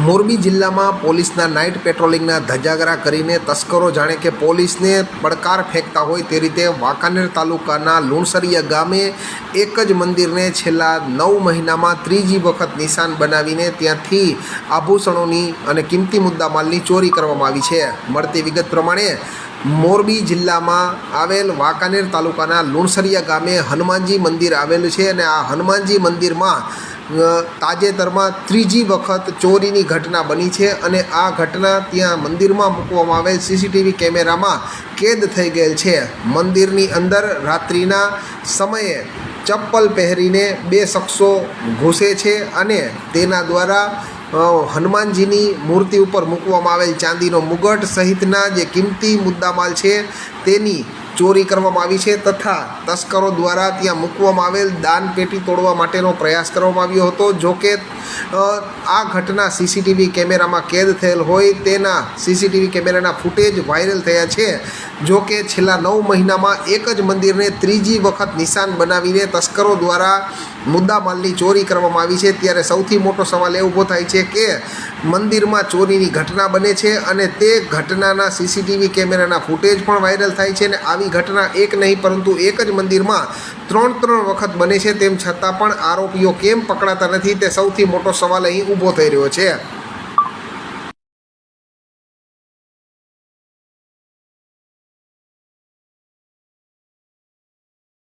મોરબી જિલ્લામાં પોલીસના નાઇટ પેટ્રોલિંગના ધજાગરા કરીને તસ્કરો જાણે કે પોલીસને પડકાર ફેંકતા હોય તે રીતે વાંકાનેર તાલુકાના લુણસરિયા ગામે એક જ મંદિરને છેલ્લા 9 મહિનામાં ત્રીજી વખત નિશાન બનાવીને ત્યાંથી આભૂષણોની અને કિંમતી મુદ્દામાલની ચોરી કરવામાં આવી છે। મળતી વિગત પ્રમાણે મોરબી જિલ્લામાં આવેલ વાંકાનેર તાલુકાના લુણસરિયા ગામે હનુમાનજી મંદિર આવેલું છે અને આ હનુમાનજી મંદિરમાં તાજેતરમાં ત્રીજી વખત ચોરીની ઘટના બની છે અને આ ઘટના ત્યાં મંદિરમાં મૂકવામાં આવેલ સીસીટીવી કેમેરામાં કેદ થઈ ગયેલ છે। મંદિરની અંદર રાત્રિના સમયે ચપ્પલ પહેરીને 2 શખ્સો ઘૂસે છે અને તેના દ્વારા હનુમાનજીની મૂર્તિ ઉપર મૂકવામાં આવેલ ચાંદીનો મુગટ સહિતના જે કિંમતી મુદ્દામાલ છે તેની ચોરી કરવામાં આવી છે તથા તસ્કરો દ્વારા ત્યાં મૂકવામાં આવેલ દાન પેટી તોડવા માટેનો પ્રયાસ કરવામાં આવ્યો હતો। જો કે આ ઘટના સીસીટીવી કેમેરામાં કેદ થયેલ હોય તેના સીસીટીવી કેમેરાના ફૂટેજ વાયરલ થયા છે। જો કે છેલ્લા 9 મહિનામાં એક જ મંદિરને ત્રીજી વખત નિશાન બનાવીને તસ્કરો દ્વારા મુદ્દામાલની ચોરી કરવામાં આવી છે। ત્યારે સૌથી મોટો સવાલ એ ઊભો થાય છે કે મંદિરમાં ચોરીની ઘટના બને છે અને તે ઘટનાના સીસીટીવી કેમેરાના ફૂટેજ પણ વાયરલ થાય છે અને આવી ઘટના એક નહીં પરંતુ એક જ મંદિરમાં 3 વખત બને છે, તેમ છતાં પણ આરોપીઓ કેમ પકડાતા નથી તે સૌથી મોટો સવાલ અહીં ઊભો થઈ રહ્યો છે।